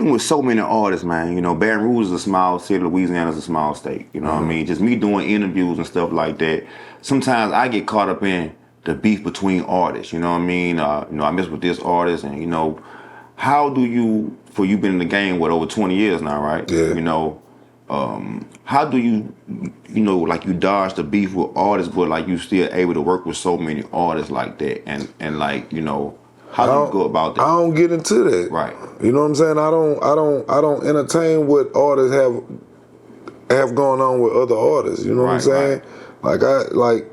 beefing with so many artists, man. You know, Baton Rouge is a small city, Louisiana's a small state. You know what I mean? Just me doing interviews and stuff like that. Sometimes I get caught up in the beef between artists. You know what I mean? You know, I mess with this artist, and you know, how do you? For you been in the game what over 20 years now, right? Yeah. You know, how do you, you know, like you dodge the beef with artists, but like you still able to work with so many artists like that, and like you know. How do you go about that? I don't get into that. Right. You know what I'm saying? I don't entertain what artists have going on with other artists. You know what I'm saying? Right. Like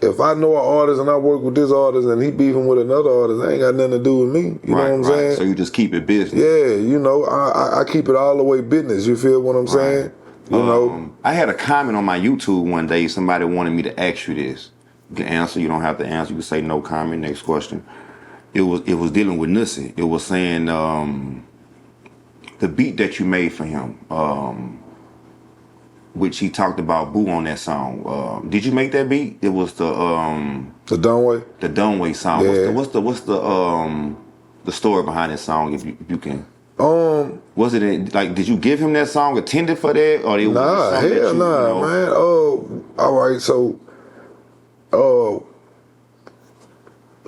if I know an artist and I work with this artist and he beefing with another artist, that ain't got nothing to do with me. You know what I'm saying? So you just keep it business. Yeah, you know, I keep it all the way business. You feel what I'm saying? You know. I had a comment on my YouTube one day. Somebody wanted me to ask you this. You can answer. You don't have to answer. You can say no comment. Next question. It was dealing with Nussie. It was saying the beat that you made for him, which he talked about Boo on that song. Did you make that beat? It was the Dunway. The Dunway song. Yeah. What's the story behind that song? If you can. Was it like? Did you give him that song intended for that, or it was something hell nah, man. All right, so.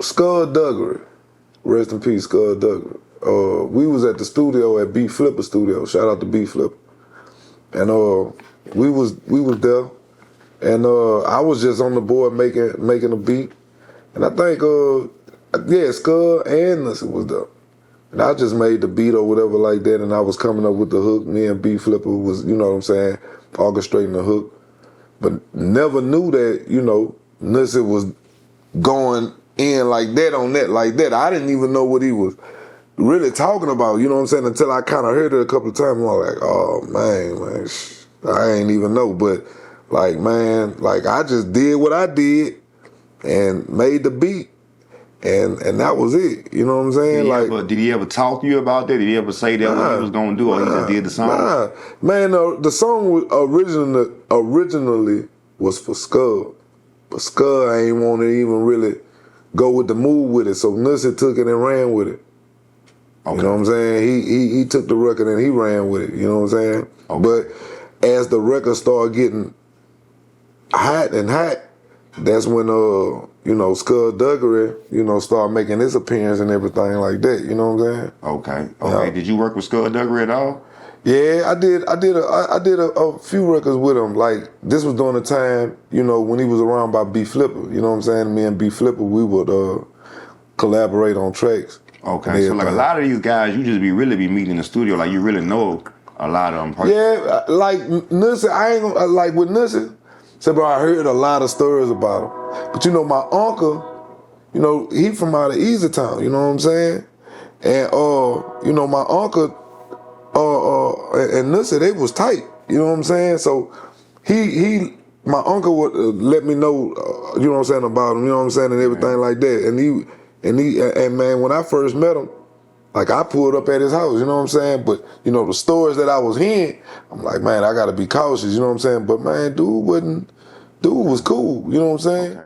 Skullduggery, rest in peace, Skullduggery. We was at the studio at Beat Flipper Studio. Shout out to Beat Flipper, and we was there, and I was just on the board making a beat, and I think Skull and Nussie was there, and I just made the beat or whatever like that, and I was coming up with the hook. Me and Beat Flipper was, you know what I'm saying, orchestrating the hook, but never knew that, you know, Nussie was going in like that on that like that. I didn't even know what he was really talking about, you know what I'm saying, until I kind of heard it a couple of times. I was like, oh man, I ain't even know. But like, man, like I just did what I did and made the beat, and that was it. You know what I'm saying? Did he ever talk to you about that? Did he ever say that what he was gonna do, or he just did the song? Nah, man, the song was originally was for Skull. But Skull ain't want to even really go with the move with it, so Nussie took it and ran with it. Okay. You know what I'm saying? He took the record and he ran with it. You know what I'm saying? Okay. But as the record started getting hot, that's when you know, Skullduggery, you know, started making his appearance and everything like that. You know what I'm saying? Okay. Yeah. Did you work with Skullduggery at all? Yeah, I did a few records with him. Like, this was during the time, you know, when he was around by B Flipper. You know what I'm saying? Me and B Flipper, we would collaborate on tracks. Okay, so like a lot of these guys, you just really be meeting in the studio, like you really know a lot of them personally. Yeah, like Nussie, I ain't gonna, like with Nussie, so bro, I heard a lot of stories about him. But you know, my uncle, you know, he from out of Easy Town, you know what I'm saying? And you know, my uncle and Nussie, they was tight, you know what I'm saying? So my uncle would let me know, you know what I'm saying, about him, you know what I'm saying, and everything like that. And man, when I first met him, like I pulled up at his house, you know what I'm saying? But you know, the stories that I was hearing, I'm like, man, I gotta be cautious, you know what I'm saying? But man, dude was cool, you know what I'm saying? Okay.